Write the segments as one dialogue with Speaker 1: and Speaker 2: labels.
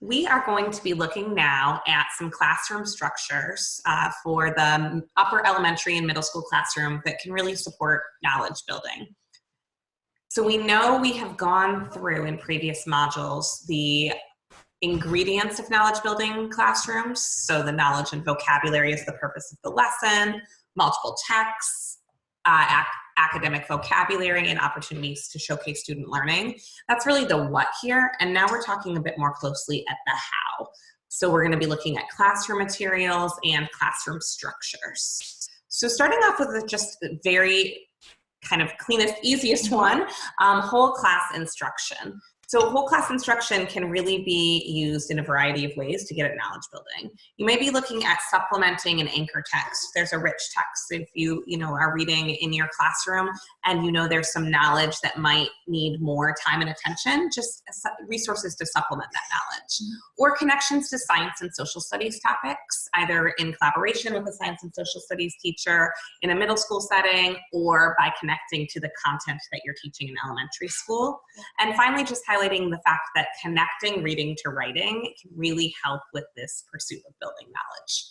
Speaker 1: We are going to be looking now at some classroom structures for the upper elementary and middle school classroom that can really support knowledge building. So we know we have gone through in previous modules the ingredients of knowledge building classrooms. So the knowledge and vocabulary is the purpose of the lesson, multiple texts, academic vocabulary, and opportunities to showcase student learning. That's really the what here, and now we're talking a bit more closely at the how. So we're going to be looking at classroom materials and classroom structures. So starting off with just very kind of cleanest, easiest one, whole class instruction. So whole class instruction can really be used in a variety of ways to get at knowledge building. You may be looking at supplementing an anchor text. There's a rich text if you are reading in your classroom and there's some knowledge that might need more time and attention, just resources to supplement that knowledge. Or connections to science and social studies topics, either in collaboration with a science and social studies teacher in a middle school setting, or by connecting to the content that you're teaching in elementary school. And finally, just highlighting the fact that connecting reading to writing can really help with this pursuit of building knowledge.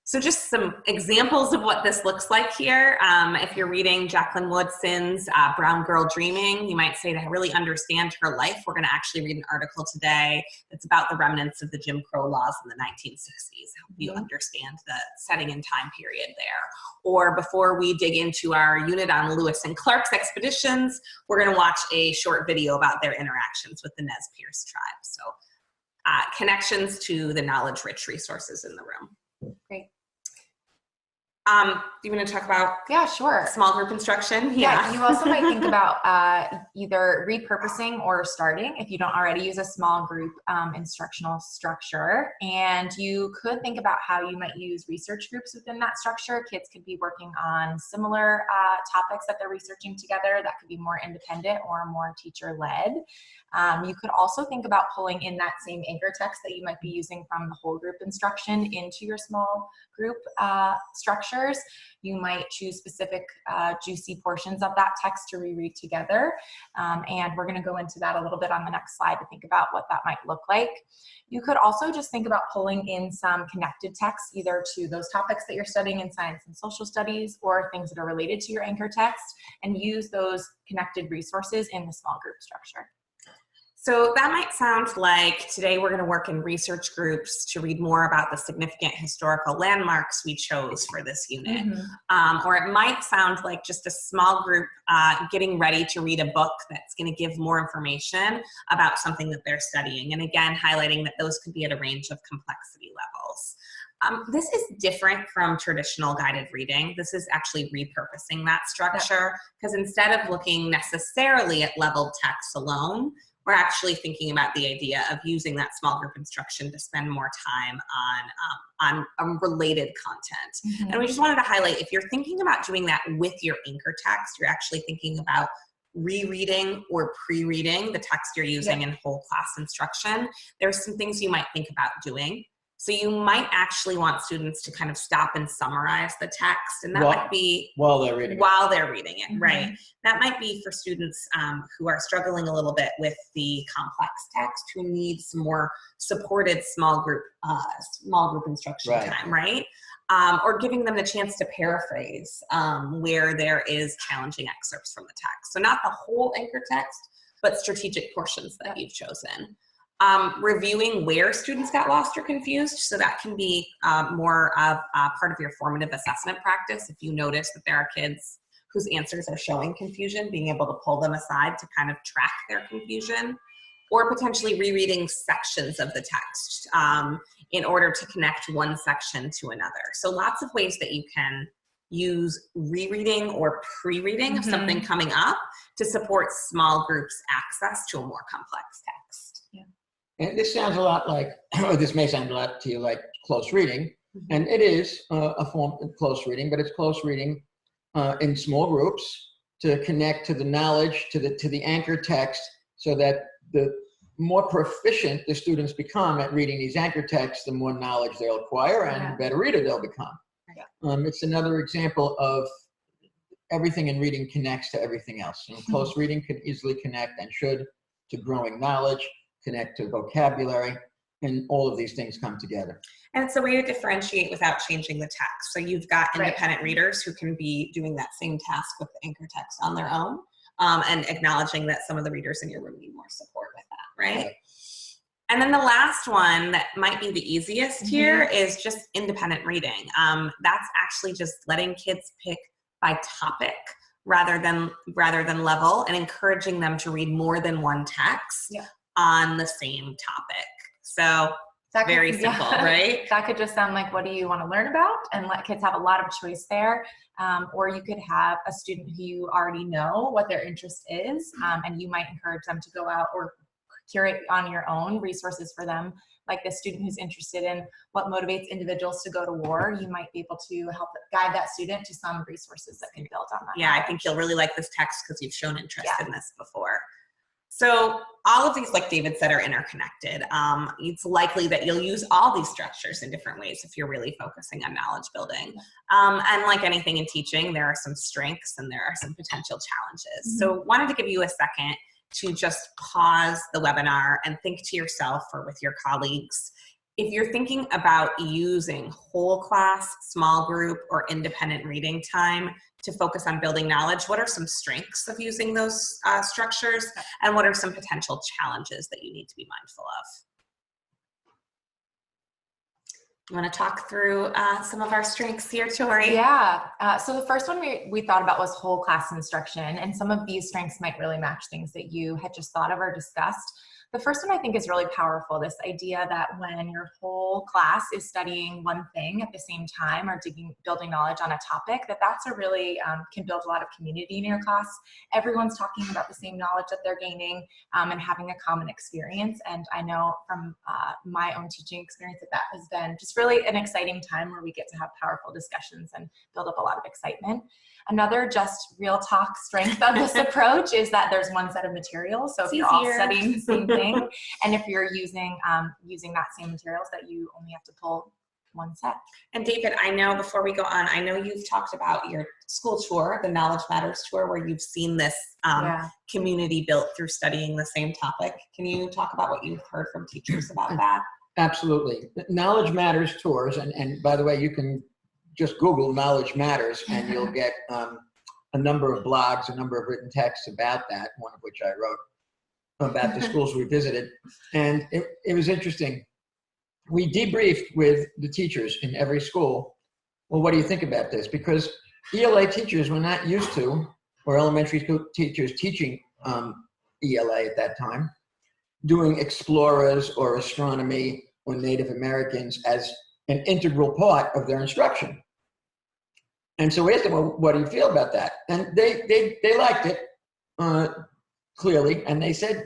Speaker 1: So just some examples of what this looks like here. If you're reading Jacqueline Woodson's Brown Girl Dreaming, you might say, to really understand her life, we're going to actually read an article today that's about the remnants of the Jim Crow laws in the 1960s, help you understand the setting and time period there. Or before we dig into our unit on Lewis and Clark's expeditions, we're going to watch a short video about their interactions with the Nez Perce tribe. So connections to the knowledge-rich resources in the room.
Speaker 2: Great.
Speaker 1: Do you want to talk about small group instruction?
Speaker 2: Yeah, you also might think about either repurposing or starting if you don't already use a small group instructional structure. And you could think about how you might use research groups within that structure. Kids could be working on similar topics that they're researching together. That could be more independent or more teacher-led. You could also think about pulling in that same anchor text that you might be using from the whole group instruction into your small group structures. You might choose specific juicy portions of that text to reread together. And we're going to go into that a little bit on the next slide to think about what that might look like. You could also just think about pulling in some connected text, either to those topics that you're studying in science and social studies or things that are related to your anchor text, and use those connected resources in the small group structure.
Speaker 1: So that might sound like today we're going to work in research groups to read more about the significant historical landmarks we chose for this unit. Or it might sound like just a small group getting ready to read a book that's going to give more information about something that they're studying. And again, highlighting that those could be at a range of complexity levels. This is different from traditional guided reading. This is actually repurposing that structure, because instead of looking necessarily at leveled text alone, we're actually thinking about the idea of using that small group instruction to spend more time on related content. And we just wanted to highlight, if you're thinking about doing that with your anchor text, you're actually thinking about rereading or pre-reading the text you're using in whole class instruction. There's some things you might think about doing. So you might actually want students to kind of stop and summarize the text, and that might be
Speaker 3: while they're reading
Speaker 1: it, right? That might be for students who are struggling a little bit with the complex text, who need some more supported small group instruction time, right? Or giving them the chance to paraphrase where there is challenging excerpts from the text. So not the whole anchor text, but strategic portions that you've chosen. Reviewing where students got lost or confused, so that can be more of part of your formative assessment practice. If you notice that there are kids whose answers are showing confusion, being able to pull them aside to kind of track their confusion, or potentially rereading sections of the text in order to connect one section to another. So lots of ways that you can use rereading or pre-reading of something coming up to support small groups' access to a more complex text.
Speaker 3: And this sounds a lot like, or this may sound a lot to you like close reading, and it is a form of close reading, but it's close reading in small groups to connect to the knowledge, to the anchor text, so that the more proficient the students become at reading these anchor texts, the more knowledge they'll acquire and the better reader they'll become. It's another example of everything in reading connects to everything else. And close reading can easily connect, and should, to growing knowledge, connect to vocabulary, and all of these things come together.
Speaker 1: And it's a way to differentiate without changing the text. So you've got independent readers who can be doing that same task with the anchor text on their own, and acknowledging that some of the readers in your room need more support with that, right? And then the last one that might be the easiest here is just independent reading. That's actually just letting kids pick by topic rather than level, and encouraging them to read more than one text on the same topic. So very simple, right?
Speaker 2: That could just sound like, what do you want to learn about? And let kids have a lot of choice there. Or you could have a student who you already know what their interest is, and you might encourage them to go out or curate on your own resources for them. Like the student who's interested in what motivates individuals to go to war, you might be able to help guide that student to some resources that can build on that.
Speaker 1: Yeah, I think you'll really like this text because you've shown interest in this before. So all of these, like David said, are interconnected. It's likely that you'll use all these structures in different ways if you're really focusing on knowledge building. And like anything in teaching, there are some strengths and there are some potential challenges. So wanted to give you a second to just pause the webinar and think to yourself or with your colleagues, if you're thinking about using whole class, small group, or independent reading time to focus on building knowledge, what are some strengths of using those structures, and what are some potential challenges that you need to be mindful of? You want to talk through some of our strengths here, Tori?
Speaker 2: Yeah. So the first one we thought about was whole class instruction, and some of these strengths might really match things that you had just thought of or discussed. The first one I think is really powerful, this idea that when your whole class is studying one thing at the same time or building knowledge on a topic, that's a really can build a lot of community in your class. Everyone's talking about the same knowledge that they're gaining and having a common experience. And I know from my own teaching experience that has been just really an exciting time where we get to have powerful discussions and build up a lot of excitement. Another just real talk strength of this approach is that there's one set of materials. So if you're all studying the same thing, and if you're using that same materials, that you only have to pull one set.
Speaker 1: And David, I know before we go on, I know you've talked about your school tour, the Knowledge Matters tour, where you've seen this community built through studying the same topic. Can you talk about what you've heard from teachers about that?
Speaker 3: Absolutely. Knowledge Matters tours, and by the way, you can just Google Knowledge Matters and you'll get a number of blogs, a number of written texts about that, one of which I wrote about the schools we visited. And it was interesting. We debriefed with the teachers in every school. Well, what do you think about this? Because ELA teachers were not used to, or elementary school teachers teaching ELA at that time, doing explorers or astronomy or Native Americans as an integral part of their instruction. And so we asked them, well, what do you feel about that? And they liked it, clearly. And they said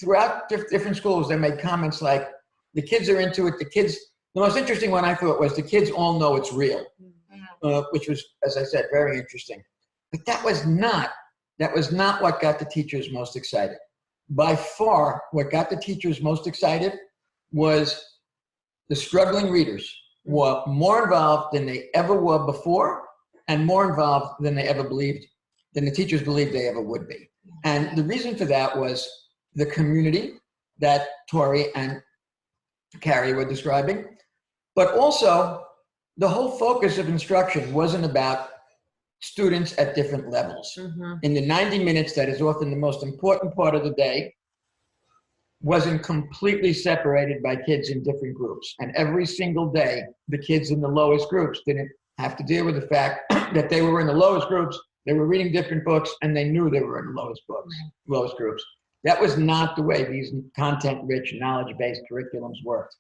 Speaker 3: throughout different schools, they made comments like, the kids are into it. The most interesting one I thought was the kids all know it's real, which was, as I said, very interesting. But that was not what got the teachers most excited. By far, what got the teachers most excited was the struggling readers were more involved than they ever were before, and more involved than the teachers believed they ever would be. And the reason for that was the community that Tori and Carrie were describing, but also the whole focus of instruction wasn't about students at different levels. In the 90 minutes, that is often the most important part of the day, wasn't completely separated by kids in different groups. And every single day, the kids in the lowest groups didn't have to deal with the fact that they were in the lowest groups, they were reading different books, and they knew they were in the lowest groups. That was not the way these content-rich, knowledge-based curriculums worked.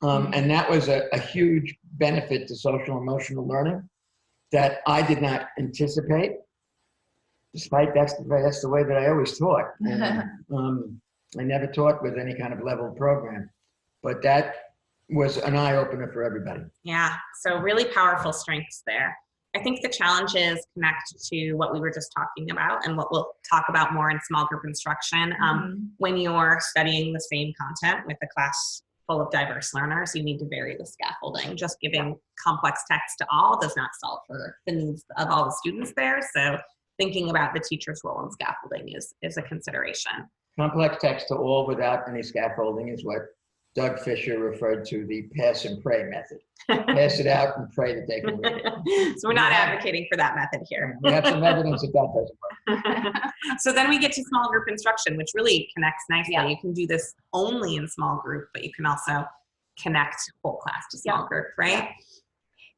Speaker 3: And that was a huge benefit to social emotional learning that I did not anticipate, despite that's the way that I always taught. I never taught with any kind of level program, but that was an eye-opener for everybody.
Speaker 1: Yeah, so really powerful strengths there. I think the challenges connect to what we were just talking about and what we'll talk about more in small group instruction. When you're studying the same content with a class full of diverse learners, you need to vary the scaffolding. Just giving complex text to all does not solve for the needs of all the students there. So thinking about the teacher's role in scaffolding is a consideration.
Speaker 3: Complex text to all without any scaffolding is what Doug Fisher referred to the pass and pray method. Pass it out and pray that they can read it.
Speaker 1: So we're not advocating for that method here.
Speaker 3: We have some evidence that that doesn't work.
Speaker 1: So then we get to small group instruction, which really connects nicely.
Speaker 2: Yeah.
Speaker 1: You can do this only in small group, but you can also connect whole class to small group, right?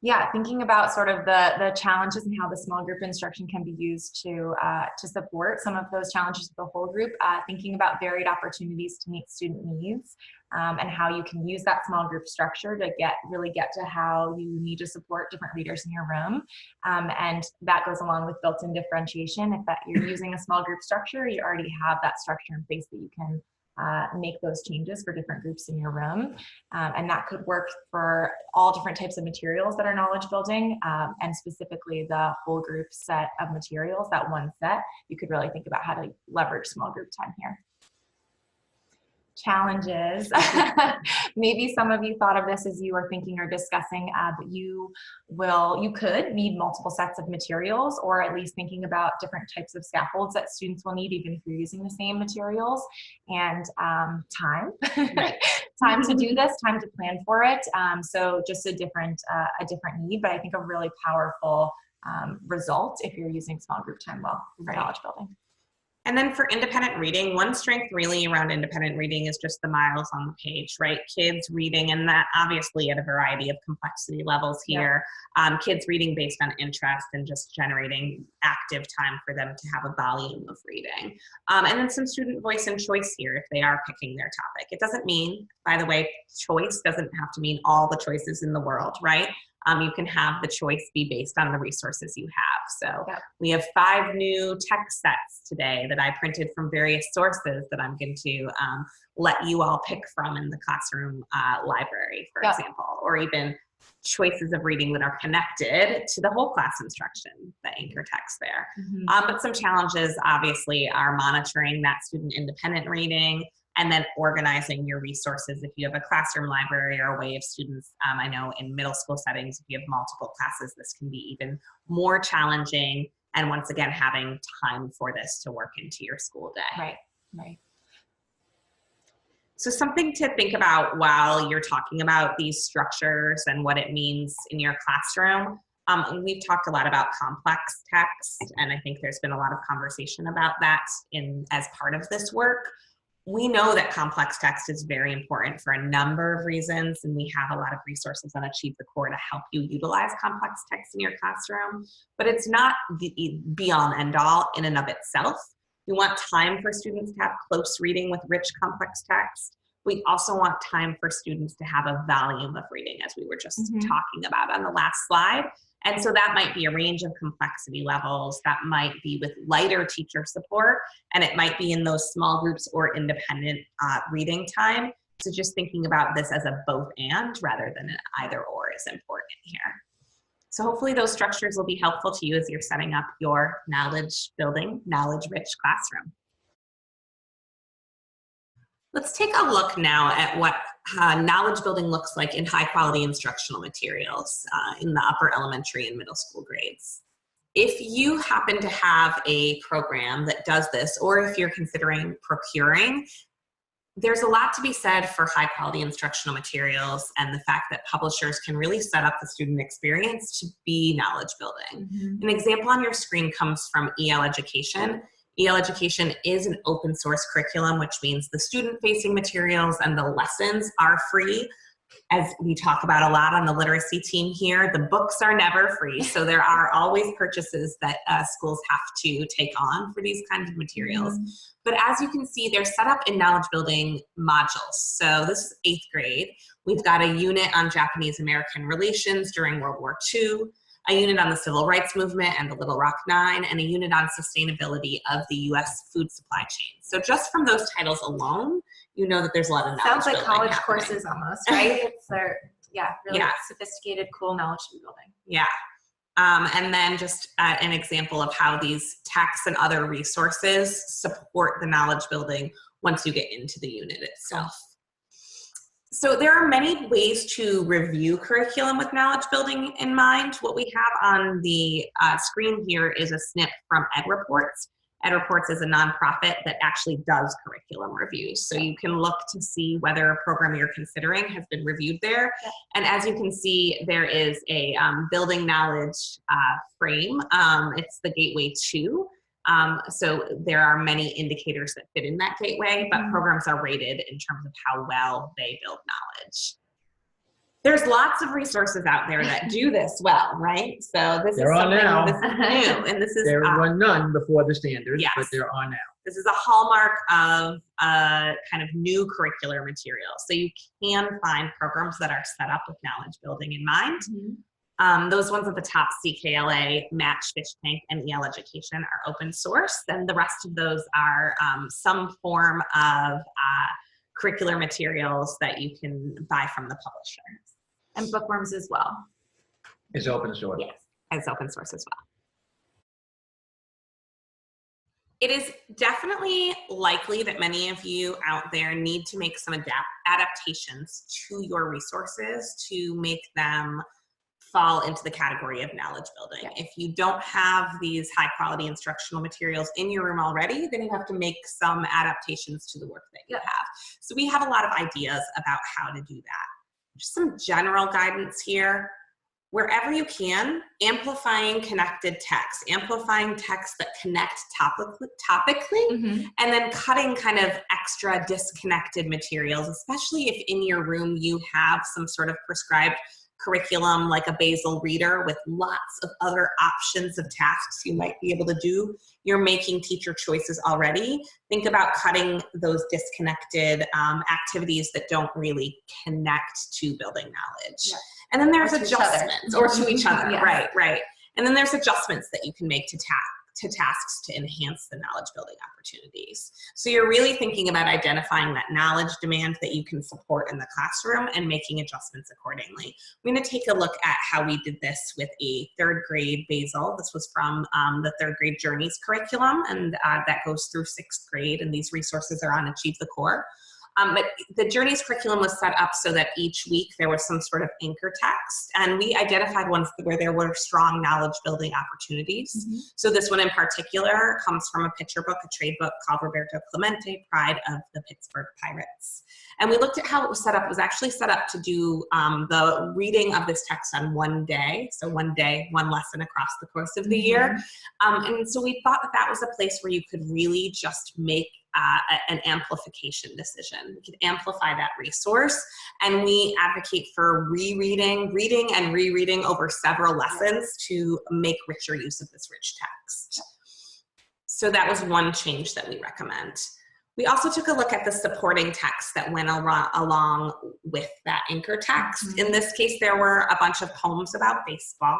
Speaker 2: Yeah, thinking about sort of the challenges and how the small group instruction can be used to support some of those challenges of the whole group, thinking about varied opportunities to meet student needs, and how you can use that small group structure to really get to how you need to support different readers in your room. And that goes along with built-in differentiation. If you're using a small group structure, you already have that structure in place that you can make those changes for different groups in your room. And that could work for all different types of materials that are knowledge building, and specifically the whole group set of materials, that one set. You could really think about how to leverage small group time here. Challenges. Maybe some of you thought of this as you were thinking or discussing, but you could need multiple sets of materials, or at least thinking about different types of scaffolds that students will need, even if you're using the same materials, and time. Time to do this, time to plan for it. So just a different need, but I think a really powerful result if you're using small group time well for knowledge building.
Speaker 1: And then for independent reading, one strength really around independent reading is just the miles on the page, right? Kids reading, and that obviously at a variety of complexity levels here. Kids reading based on interest and just generating active time for them to have a volume of reading. And then some student voice and choice here if they are picking their topic. It doesn't mean, by the way, choice doesn't have to mean all the choices in the world, right? You can have the choice be based on the resources you have. So we have 5 new text sets today that I printed from various sources that I'm going to let you all pick from in the classroom library, for example, or even choices of reading that are connected to the whole class instruction, the anchor text there. But some challenges obviously are monitoring that student independent reading, and then organizing your resources. If you have a classroom library or a way of students, I know in middle school settings, if you have multiple classes, this can be even more challenging. And once again, having time for this to work into your school day.
Speaker 2: Right.
Speaker 1: So something to think about while you're talking about these structures and what it means in your classroom. We've talked a lot about complex text, and I think there's been a lot of conversation about that as part of this work. We know that complex text is very important for a number of reasons, and we have a lot of resources on Achieve the Core to help you utilize complex text in your classroom, but it's not the be-all and end-all in and of itself. We want time for students to have close reading with rich complex text. We also want time for students to have a volume of reading, as we were just talking about on the last slide. And so that might be a range of complexity levels. That might be with lighter teacher support, and it might be in those small groups or independent reading time. So just thinking about this as a both and rather than an either or is important here. So hopefully those structures will be helpful to you as you're setting up your knowledge building, knowledge rich classroom. Let's take a look now at what knowledge building looks like in high quality instructional materials in the upper elementary and middle school grades. If you happen to have a program that does this, or if you're considering procuring, there's a lot to be said for high quality instructional materials and the fact that publishers can really set up the student experience to be knowledge building. An example on your screen comes from EL Education. EL Education is an open source curriculum, which means the student-facing materials and the lessons are free. As we talk about a lot on the literacy team here, the books are never free, so there are always purchases that schools have to take on for these kinds of materials. But as you can see, they're set up in knowledge building modules. So this is 8th grade. We've got a unit on Japanese-American relations during World War II, a unit on the civil rights movement and the Little Rock Nine, and a unit on sustainability of the U.S. food supply chain. So just from those titles alone, you know that there's a lot of knowledge.
Speaker 2: Sounds like college
Speaker 1: happening.
Speaker 2: Courses almost, right? It's really sophisticated, cool knowledge building.
Speaker 1: Yeah. And then just an example of how these texts and other resources support the knowledge building once you get into the unit itself. So there are many ways to review curriculum with knowledge building in mind. What we have on the screen here is a snip from EdReports. EdReports is a nonprofit that actually does curriculum reviews. So you can look to see whether a program you're considering has been reviewed there.
Speaker 2: Yeah.
Speaker 1: And as you can see, there is a building knowledge frame. It's the Gateway 2. So there are many indicators that fit in that gateway, but programs are rated in terms of how well they build knowledge. There's lots of resources out there that do this well, right? So this
Speaker 3: There
Speaker 1: is
Speaker 3: are
Speaker 1: something
Speaker 3: now.
Speaker 1: this is new, and this is
Speaker 3: There were none before the standards,
Speaker 1: yes.
Speaker 3: but there are now.
Speaker 1: This is a hallmark of kind of new curricular material. So you can find programs that are set up with knowledge building in mind. Those ones at the top, CKLA, Match, Fish Tank, and EL Education, are open source. Then the rest of those are some form of curricular materials that you can buy from the publishers.
Speaker 2: And bookworms as well.
Speaker 3: Is open source.
Speaker 1: Yes, as open source as well. It is definitely likely that many of you out there need to make some adaptations to your resources to make them fall into the category of knowledge building.
Speaker 2: Yeah.
Speaker 1: If you don't have these high quality instructional materials in your room already, then you have to make some adaptations to the work that you have. So we have a lot of ideas about how to do that. Just some general guidance here. Wherever you can, amplifying connected text, amplifying text that connect topically, and then cutting kind of extra disconnected materials, especially if in your room you have some sort of prescribed curriculum like a basal reader with lots of other options of tasks you might be able to do. You're making teacher choices already. Think about cutting those disconnected activities that don't really connect to building knowledge.
Speaker 2: Yeah.
Speaker 1: And then there's
Speaker 2: Or to
Speaker 1: adjustments, or to each other,
Speaker 2: Yes.
Speaker 1: right. And then there's adjustments that you can make to tasks to enhance the knowledge building opportunities. So you're really thinking about identifying that knowledge demand that you can support in the classroom and making adjustments accordingly. We're going to take a look at how we did this with a third grade basal. This was from the third grade Journeys curriculum, and that goes through sixth grade, and these resources are on Achieve the Core. But the Journeys curriculum was set up so that each week there was some sort of anchor text, and we identified ones where there were strong knowledge building opportunities. So this one in particular comes from a picture book, a trade book called Roberto Clemente, Pride of the Pittsburgh Pirates. And we looked at how it was set up. It was actually set up to do the reading of this text on one day. So one day, one lesson across the course of the year. And so we thought that that was a place where you could really just make an amplification decision. We could amplify that resource, and we advocate for reading and rereading over several lessons to make richer use of this rich text. So that was one change that we recommend. We also took a look at the supporting text that went along with that anchor text. In this case, there were a bunch of poems about baseball.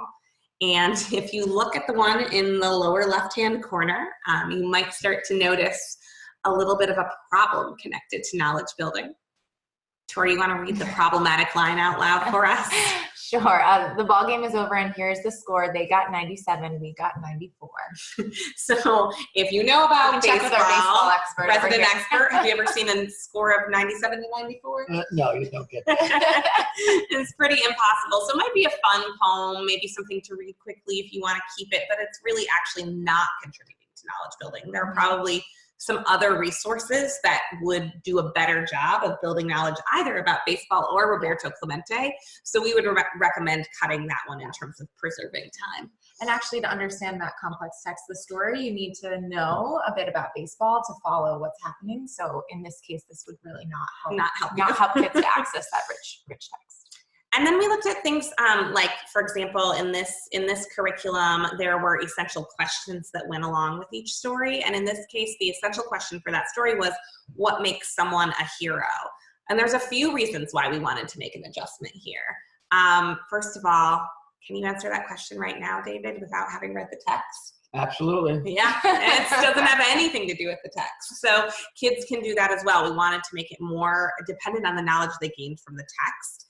Speaker 1: And if you look at the one in the lower left-hand corner, you might start to notice a little bit of a problem connected to knowledge building. Tori, you want to read the problematic line out loud for us?
Speaker 2: Sure. The ball game is over, and here's the score. They got 97. We got 94.
Speaker 1: So if you know about baseball,
Speaker 2: expert
Speaker 1: resident expert, have you ever seen a score of 97 to 94?
Speaker 3: No, you don't get that.
Speaker 1: It's pretty impossible. So it might be a fun poem, maybe something to read quickly if you want to keep it, but it's really actually not contributing to knowledge building. There are probably some other resources that would do a better job of building knowledge either about baseball or Roberto Clemente. So we would recommend cutting that one in terms of preserving time.
Speaker 2: And actually, to understand that complex text, the story, you need to know a bit about baseball to follow what's happening. So in this case, this would really not help kids to access that rich text.
Speaker 1: And then we looked at things like, for example, in this curriculum, there were essential questions that went along with each story. And in this case, the essential question for that story was, what makes someone a hero? And there's a few reasons why we wanted to make an adjustment here. First of all, can you answer that question right now, David, without having read the text?
Speaker 3: Absolutely.
Speaker 1: Yeah, it doesn't have anything to do with the text. So kids can do that as well. We wanted to make it more dependent on the knowledge they gained from the text,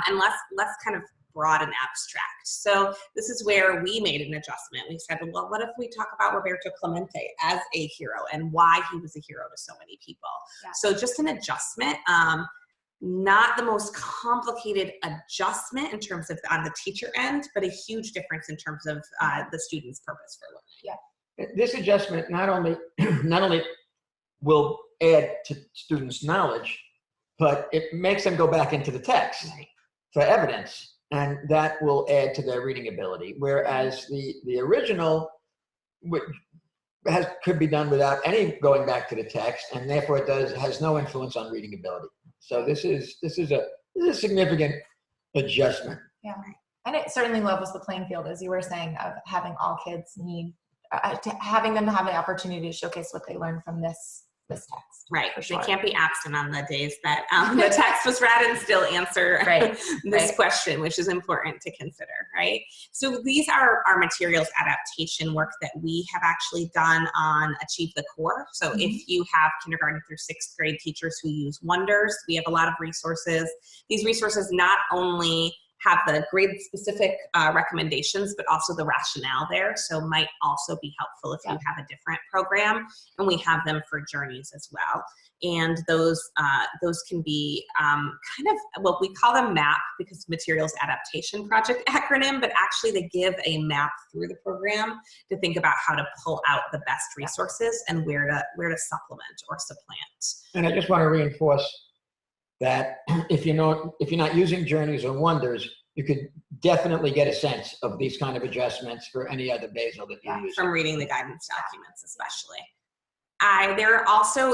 Speaker 1: and less kind of broad and abstract. So this is where we made an adjustment. We said, well, what if we talk about Roberto Clemente as a hero and why he was a hero to so many people?
Speaker 2: Yeah.
Speaker 1: So just an adjustment. Not the most complicated adjustment in terms of on the teacher end, but a huge difference in terms of the student's purpose for learning.
Speaker 2: Yeah.
Speaker 3: This adjustment not only will add to students' knowledge, but it makes them go back into the text for evidence, and that will add to their reading ability. Whereas the original could be done without any going back to the text, and therefore has no influence on reading ability. So this is a significant adjustment.
Speaker 2: Yeah, and it certainly levels the playing field, as you were saying, of having all kids need, having them have the opportunity to showcase what they learned from this text.
Speaker 1: Right.
Speaker 2: For sure.
Speaker 1: They can't be absent on the days that the text was read and still answer this question, which is important to consider, right? So these are our materials adaptation work that we have actually done on Achieve the Core. So if you have kindergarten through 6th grade teachers who use Wonders, we have a lot of resources. These resources not only have the grade specific recommendations, but also the rationale there. So might also be helpful if you have a different program, and we have them for journeys as well. And those can be kind of, well, we call them MAP because Materials Adaptation Project acronym, but actually they give a map through the program to think about how to pull out the best resources and where to supplement or supplant.
Speaker 3: And I just want to reinforce that if you're not using Journeys or Wonders, you could definitely get a sense of these kind of adjustments for any other basal that you're using.
Speaker 1: From reading the guidance documents especially.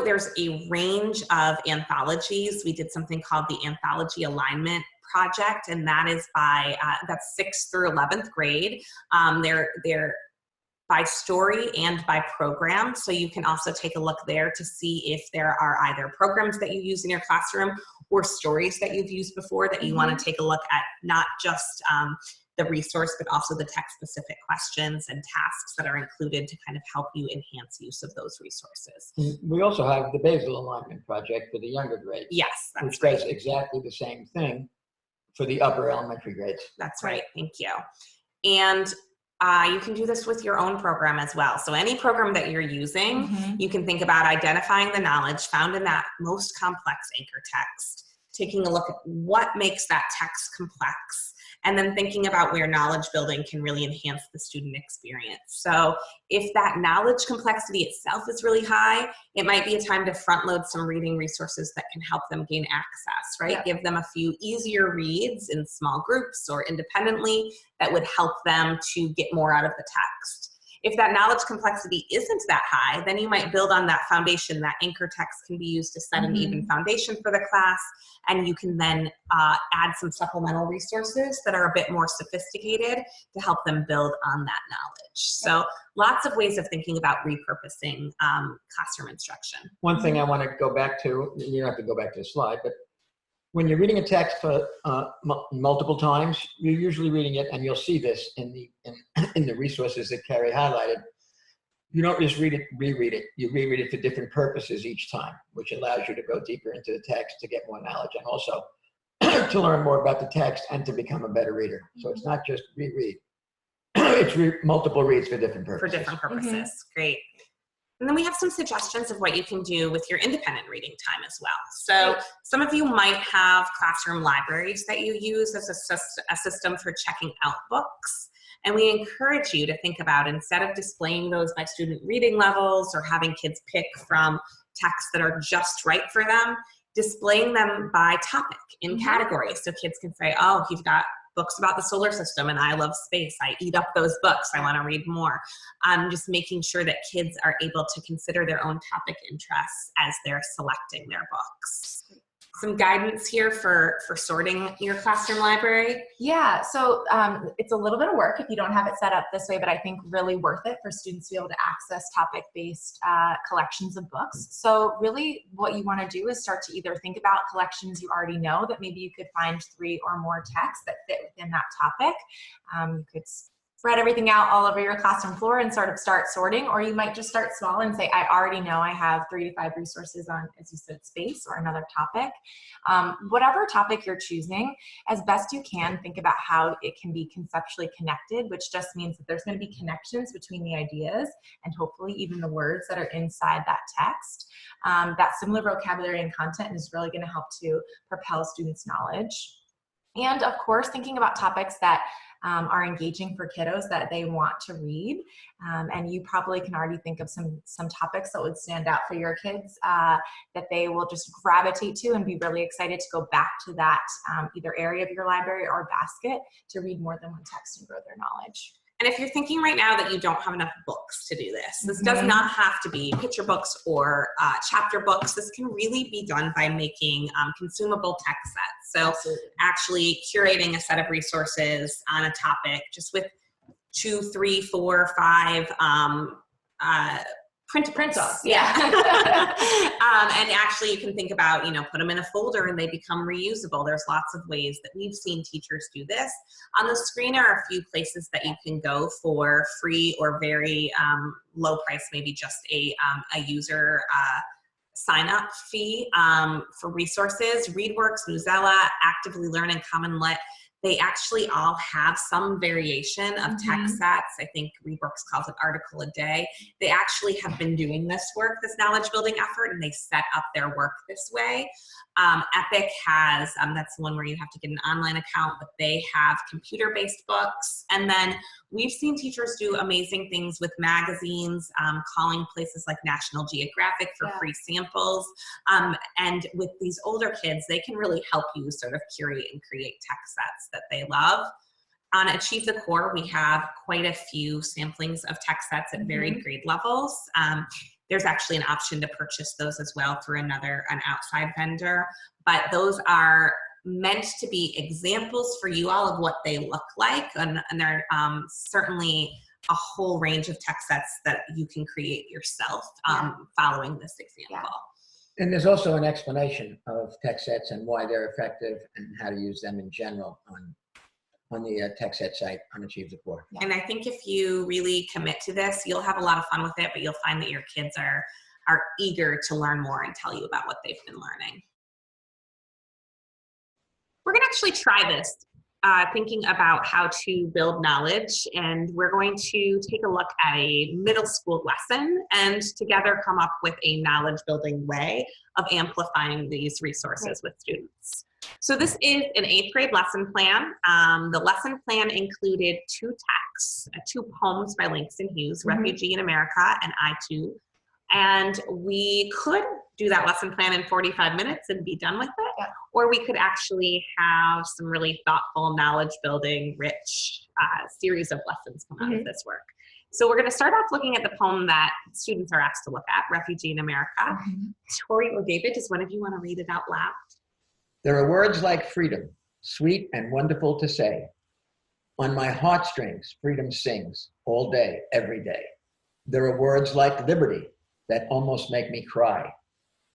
Speaker 1: There's a range of anthologies. We did something called the Anthology Alignment Project, and that is by, that's 6th through 11th grade. They're by story and by program. So you can also take a look there to see if there are either programs that you use in your classroom or stories that you've used before that you want to take a look at, not just the resource, but also the text-specific questions and tasks that are included to kind of help you enhance use of those resources.
Speaker 3: We also have the Basal Alignment Project for the younger grades.
Speaker 1: Yes, that's
Speaker 3: which does exactly the same thing for the upper elementary grades.
Speaker 1: That's right. Thank you. And you can do this with your own program as well. So any program that you're using, you can think about identifying the knowledge found in that most complex anchor text, taking a look at what makes that text complex, and then thinking about where knowledge building can really enhance the student experience. So if that knowledge complexity itself is really high, it might be a time to front load some reading resources that can help them gain access, right?
Speaker 2: Yeah.
Speaker 1: Give them a few easier reads in small groups or independently that would help them to get more out of the text. If that knowledge complexity isn't that high, then you might build on that foundation. That anchor text can be used to set an even foundation for the class, and you can then add some supplemental resources that are a bit more sophisticated to help them build on that knowledge. So lots of ways of thinking about repurposing classroom instruction.
Speaker 3: One thing I want to go back to, you don't have to go back to the slide, but when you're reading a text for multiple times, you're usually reading it, and you'll see this in the resources that Carrie highlighted. You don't just read it, reread it. You reread it for different purposes each time, which allows you to go deeper into the text to get more knowledge, and also to learn more about the text and to become a better reader. So it's not just reread. It's multiple reads for different purposes.
Speaker 1: For different purposes. Great. And then we have some suggestions of what you can do with your independent reading time as well. So some of you might have classroom libraries that you use as a system for checking out books. And we encourage you to think about, instead of displaying those by student reading levels or having kids pick from texts that are just right for them, displaying them by topic in categories. So kids can say, oh, you've got books about the solar system and I love space. I eat up those books. I want to read more. Just making sure that kids are able to consider their own topic interests as they're selecting their books. Some guidance here for sorting your classroom library.
Speaker 2: Yeah, so it's a little bit of work if you don't have it set up this way, but I think really worth it for students to be able to access topic-based collections of books. So really what you want to do is start to either think about collections you already know that maybe you could find 3 or more texts that fit within that topic. You could spread everything out all over your classroom floor and sort of start sorting, or you might just start small and say, I already know I have 3 to 5 resources on, as you said, space or another topic. Whatever topic you're choosing, as best you can, think about how it can be conceptually connected, which just means that there's going to be connections between the ideas and hopefully even the words that are inside that text. That similar vocabulary and content is really going to help to propel students' knowledge. And of course, thinking about topics that are engaging for kiddos that they want to read. And you probably can already think of some topics that would stand out for your kids that they will just gravitate to and be really excited to go back to that either area of your library or basket to read more than one text and grow their knowledge.
Speaker 1: And if you're thinking right now that you don't have enough books to do this does not have to be picture books or chapter books. This can really be done by making consumable text sets. So
Speaker 2: Absolutely.
Speaker 1: actually curating a set of resources on a topic just with 2, 3, 4, 5 print off.
Speaker 2: Yeah.
Speaker 1: And actually you can think about, put them in a folder and they become reusable. There's lots of ways that we've seen teachers do this. On the screen are a few places that you can go for free or very low price, maybe just a user sign up fee for resources. ReadWorks, Newsella, Actively Learn, and Common Lit. They actually all have some variation of text sets. I think ReadWorks calls it article a day. They actually have been doing this work, this knowledge building effort, and they set up their work this way. Epic has, that's the one where you have to get an online account, but they have computer-based books. And then we've seen teachers do amazing things with magazines, calling places like National Geographic for free samples. And with these older kids, they can really help you sort of curate and create text sets that they love. On Achieve the Core, we have quite a few samplings of text sets at varied grade levels. There's actually an option to purchase those as well through an outside vendor, but those are meant to be examples for you all of what they look like, and they're certainly a whole range of text sets that you can create yourself following this example.
Speaker 3: And there's also an explanation of text sets and why they're effective and how to use them in general on the text set site on Achieve the Core.
Speaker 1: And I think if you really commit to this, you'll have a lot of fun with it, but you'll find that your kids are eager to learn more and tell you about what they've been learning. We're gonna actually try this, thinking about how to build knowledge, and we're going to take a look at a middle school lesson and together come up with a knowledge building way of amplifying these resources with students. So this is an 8th grade lesson plan. The lesson plan included 2 texts, 2 poems by Langston Hughes, Refugee in America and I Too. And we could do that lesson plan in 45 minutes and be done with it, or we could actually have some really thoughtful, knowledge building, rich series of lessons come out of this work. So we're going to start off looking at the poem that students are asked to look at, Refugee in America. Tori or David, does one of you want to read it out loud?
Speaker 3: There are words like freedom, sweet and wonderful to say. On my heartstrings, freedom sings all day, every day. There are words like liberty that almost make me cry.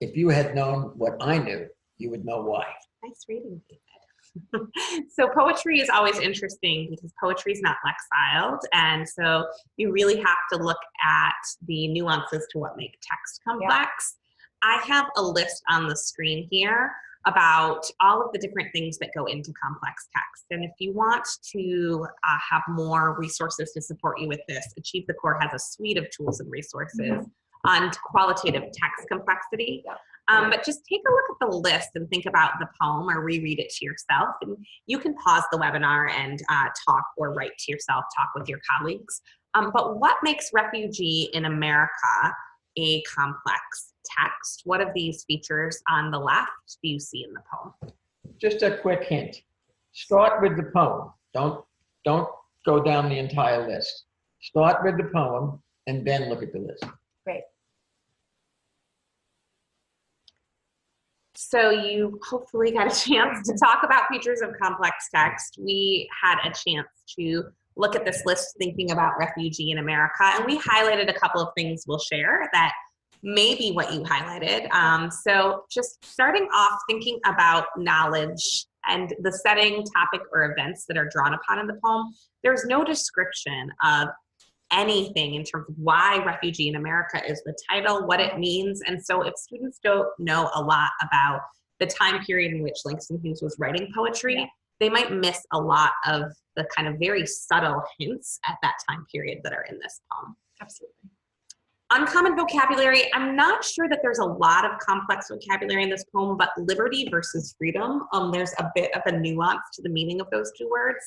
Speaker 3: If you had known what I knew, you would know why.
Speaker 1: Nice reading, David. So poetry is always interesting because poetry is not lexiled, and so you really have to look at the nuances to what make text complex. I have a list on the screen here about all of the different things that go into complex text. And if you want to have more resources to support you with this, Achieve the Core has a suite of tools and resources on qualitative text complexity. But just take a look at the list and think about the poem or reread it to yourself. And you can pause the webinar and talk or write to yourself, talk with your colleagues. But what makes Refugee in America a complex text? What of these features on the left do you see in the poem?
Speaker 3: Just a quick hint. Start with the poem. Don't go down the entire list. Start with the poem and then look at the list.
Speaker 2: Great.
Speaker 1: So you hopefully got a chance to talk about features of complex text. We had a chance to look at this list thinking about Refugee in America, and we highlighted a couple of things we'll share that may be what you highlighted. So just starting off thinking about knowledge and the setting, topic, or events that are drawn upon in the poem, there's no description of anything in terms of why Refugee in America is the title, what it means. And so if students don't know a lot about the time period in which Langston Hughes was writing poetry, they might miss a lot of the kind of very subtle hints at that time period that are in this poem.
Speaker 2: Absolutely.
Speaker 1: Uncommon vocabulary. I'm not sure that there's a lot of complex vocabulary in this poem, but liberty versus freedom, there's a bit of a nuance to the meaning of those two words.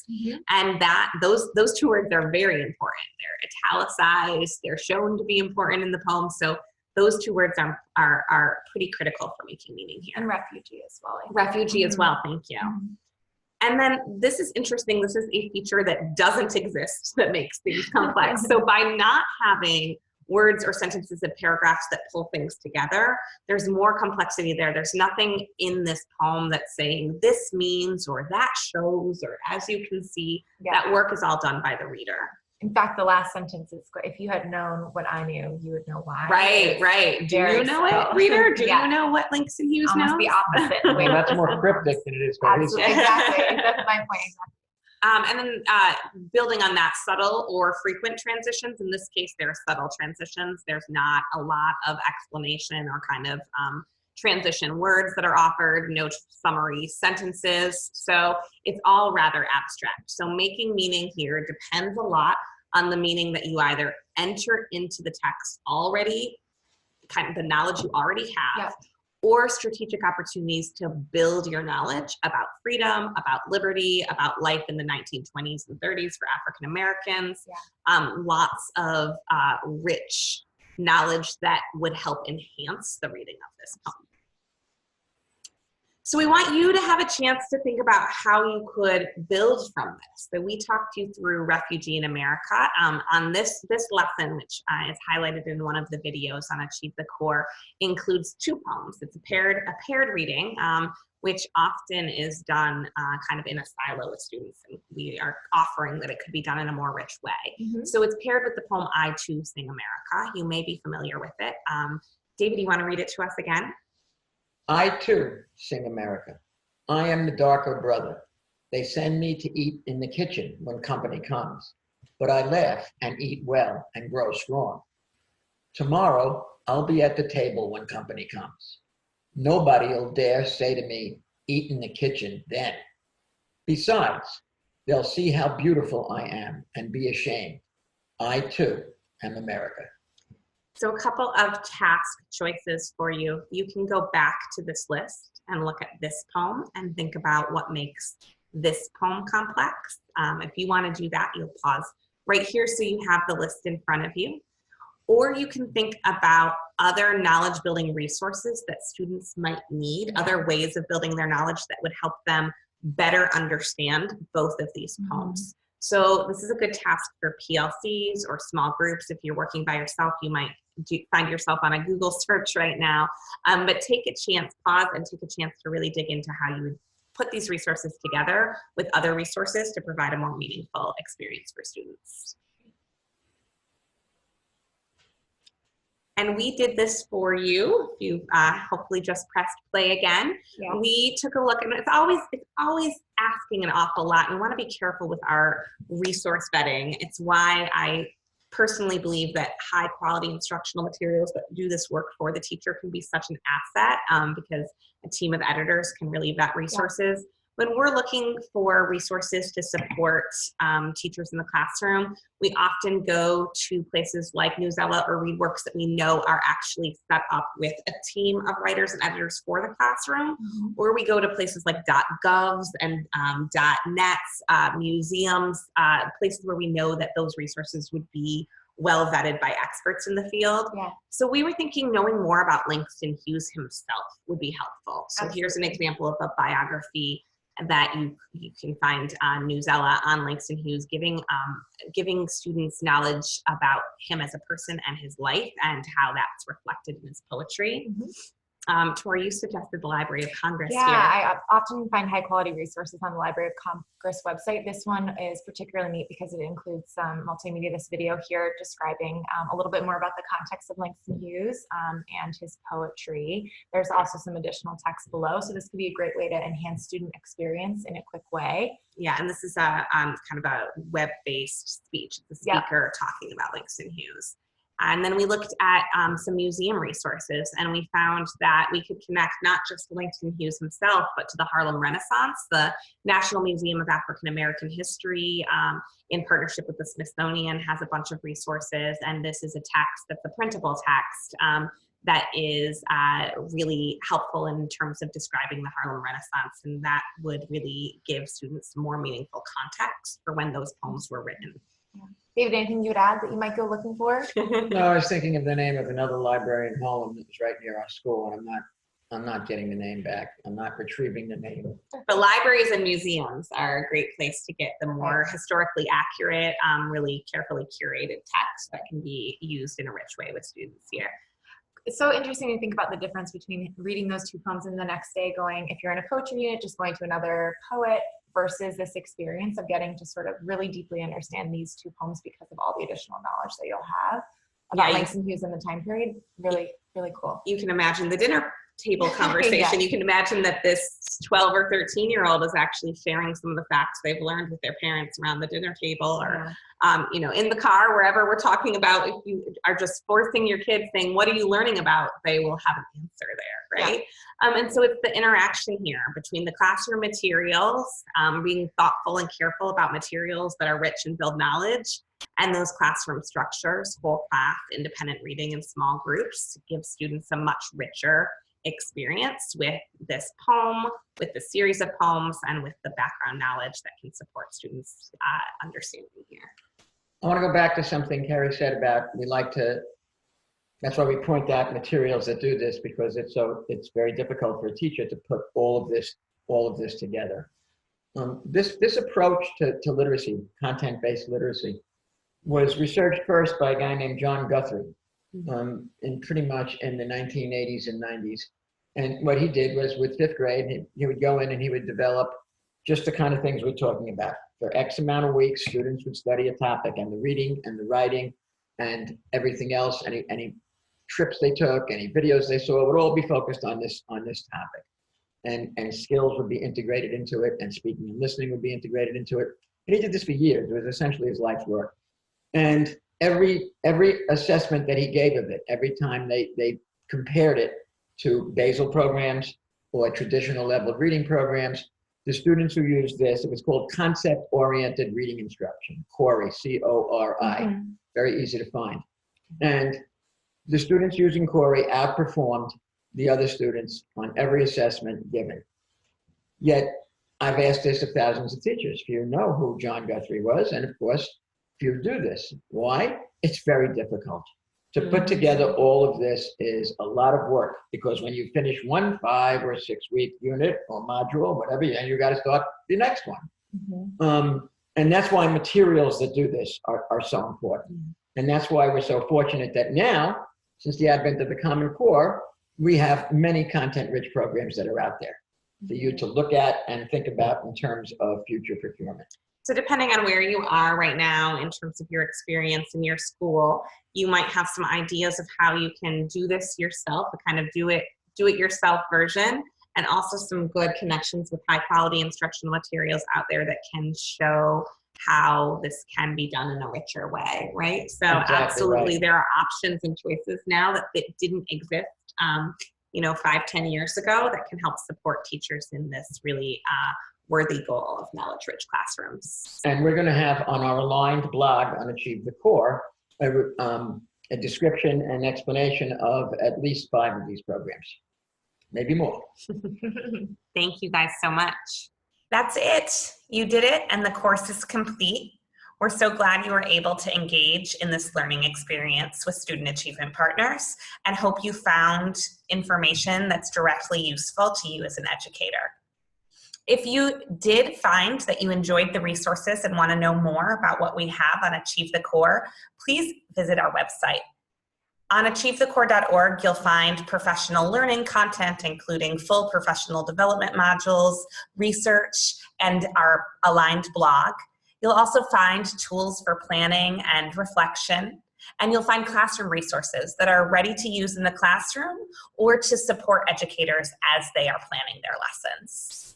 Speaker 1: And that those two words are very important. They're italicized, they're shown to be important in the poem. So those two words are pretty critical for making meaning here.
Speaker 2: And refugee as well.
Speaker 1: Refugee as well, thank you. And then this is interesting. This is a feature that doesn't exist that makes things complex. So by not having words or sentences and paragraphs that pull things together, there's more complexity there. There's nothing in this poem that's saying this means or that shows, or as you can see, that work is all done by the reader.
Speaker 2: In fact, the last sentence is, if you had known what I knew, you would know why.
Speaker 1: Right. Do you know it, reader? Do you know what Langston Hughes knows?
Speaker 2: Almost the opposite.
Speaker 3: Well, that's more cryptic than it is cohesive.
Speaker 2: Exactly. That's my point.
Speaker 1: And then building on that, subtle or frequent transitions. In this case, there are subtle transitions. There's not a lot of explanation or kind of transition words that are offered, no summary sentences. So it's all rather abstract. So making meaning here depends a lot on the meaning that you either enter into the text already, kind of the knowledge you already have, or strategic opportunities to build your knowledge about freedom, about liberty, about life in the 1920s and 30s for African Americans. Lots of rich knowledge that would help enhance the reading of this poem. So we want you to have a chance to think about how you could build from this. So we talked you through Refugee in America. On this lesson, which is highlighted in one of the videos on Achieve the Core, includes two poems. It's a paired reading, which often is done kind of in a silo with students, and we are offering that it could be done in a more rich way. So it's paired with the poem I Too Sing America. You may be familiar with it. David, you want to read it to us again?
Speaker 3: I too sing America. I am the darker brother. They send me to eat in the kitchen when company comes, but I laugh and eat well and grow strong. Tomorrow, I'll be at the table when company comes. Nobody'll dare say to me, eat in the kitchen then. Besides, they'll see how beautiful I am and be ashamed. I too am America.
Speaker 1: So a couple of task choices for you. You can go back to this list and look at this poem and think about what makes this poem complex. If you want to do that, you'll pause right here so you have the list in front of you. Or you can think about other knowledge building resources that students might need, other ways of building their knowledge that would help them better understand both of these poems. So this is a good task for PLCs or small groups. If you're working by yourself, you might find yourself on a Google search right now. But take a chance, pause, and take a chance to really dig into how you would put these resources together with other resources to provide a more meaningful experience for students. And we did this for you. You hopefully just pressed play again. We took a look, and it's always asking an awful lot. And we want to be careful with our resource vetting. It's why I personally believe that high quality instructional materials that do this work for the teacher can be such an asset, because a team of editors can really vet resources. When we're looking for resources to support teachers in the classroom, we often go to places like Newsella or ReadWorks that we know are actually set up with a team of writers and editors for the classroom, or we go to places like .govs and .nets, museums, places where we know that those resources would be well vetted by experts in the field. So we were thinking knowing more about Langston Hughes himself would be helpful. So here's an example of a biography that you can find on Newsella on Langston Hughes, giving students knowledge about him as a person and his life and how that's reflected in his poetry. Tori, you suggested the Library of Congress here.
Speaker 2: I often find high quality resources on the Library of Congress website. This one is particularly neat because it includes some multimedia. This video here describing a little bit more about the context of Langston Hughes and his poetry. There's also some additional text below, so this could be a great way to enhance student experience in a quick way.
Speaker 1: Yeah, and this is a kind of a web-based speech. The speaker talking about Langston Hughes. And then we looked at some museum resources, and we found that we could connect not just Langston Hughes himself, but to the Harlem Renaissance. The National Museum of African American History, in partnership with the Smithsonian, has a bunch of resources, and this is a text that's a printable text that is really helpful in terms of describing the Harlem Renaissance, and that would really give students more meaningful context for when those poems were written.
Speaker 2: Yeah. David, anything you would add that you might go looking for?
Speaker 3: No, I was thinking of the name of another library in Harlem that was right near our school, and I'm not getting the name back. I'm not retrieving the name.
Speaker 1: But libraries and museums are a great place to get the more historically accurate, really carefully curated text that can be used in a rich way with students here.
Speaker 2: It's so interesting to think about the difference between reading those two poems and the next day going, if you're in a poetry unit, just going to another poet, versus this experience of getting to sort of really deeply understand these two poems because of all the additional knowledge that you'll have about Langston Hughes in the time period. Really, really cool.
Speaker 1: You can imagine the dinner table conversation.
Speaker 2: Yeah.
Speaker 1: You can imagine that this 12 or 13-year-old is actually sharing some of the facts they've learned with their parents around the dinner table, or you know, in the car, wherever we're talking about. If you are just forcing your kids saying, what are you learning about? They will have an answer there, right? Yeah. And so it's the interaction here between the classroom materials, being thoughtful and careful about materials that are rich and build knowledge, and those classroom structures, whole class, independent reading in small groups, to give students a much richer experience with this poem, with the series of poems, and with the background knowledge that can support students' understanding here.
Speaker 3: I want to go back to something Carrie said about that's why we point out materials that do this, because it's very difficult for a teacher to put all of this together. This approach to literacy, content-based literacy, was researched first by a guy named John Guthrie, pretty much in the 1980s and 90s. And what he did was, with fifth grade, he would go in and he would develop just the kind of things we're talking about. For X amount of weeks, students would study a topic, and the reading and the writing and everything else, any trips they took, any videos they saw, would all be focused on this topic. And skills would be integrated into it, and speaking and listening would be integrated into it. And he did this for years. It was essentially his life's work. And every assessment that he gave of it, every time they compared it to basal programs or traditional level reading programs, the students who used this, it was called concept-oriented reading instruction, CORI, C-O-R-I, very easy to find. And the students using CORI outperformed the other students on every assessment given. Yet, I've asked this of thousands of teachers. Few know who John Guthrie was, and of course, few do this. Why? It's very difficult. To put together all of this is a lot of work, because when you finish one 5 or 6 week unit or module, whatever, and you got to start the next one. And that's why materials that do this are so important. And that's why we're so fortunate that now, since the advent of the Common Core, we have many content-rich programs that are out there for you to look at and think about in terms of future procurement.
Speaker 1: So depending on where you are right now in terms of your experience in your school, you might have some ideas of how you can do this yourself, a kind of do it yourself version, and also some good connections with high quality instructional materials out there that can show how this can be done in a richer way, right? So exactly, absolutely, right. There are options and choices now that didn't exist 5-10 years ago that can help support teachers in this really worthy goal of knowledge-rich classrooms.
Speaker 3: And we're going to have on our aligned blog on Achieve the Core a description and explanation of at least 5 of these programs, maybe more.
Speaker 1: Thank you guys so much. That's it. You did it, and the course is complete. We're so glad you were able to engage in this learning experience with Student Achievement Partners, and hope you found information that's directly useful to you as an educator. If you did find that you enjoyed the resources and want to know more about what we have on Achieve the Core, please visit our website. On achievethecore.org, you'll find professional learning content, including full professional development modules, research, and our aligned blog. You'll also find tools for planning and reflection, and you'll find classroom resources that are ready to use in the classroom or to support educators as they are planning their lessons.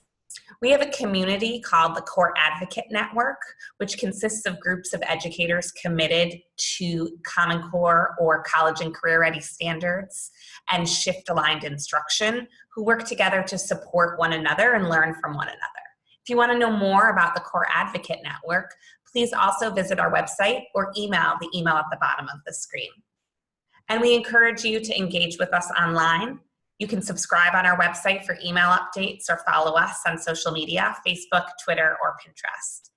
Speaker 1: We have a community called the Core Advocate Network, which consists of groups of educators committed to Common Core or college and career ready standards and shift-aligned instruction, who work together to support one another and learn from one another. If you want to know more about the Core Advocate Network, please also visit our website or email the email at the bottom of the screen. And we encourage you to engage with us online. You can subscribe on our website for email updates or follow us on social media, Facebook, Twitter, or Pinterest.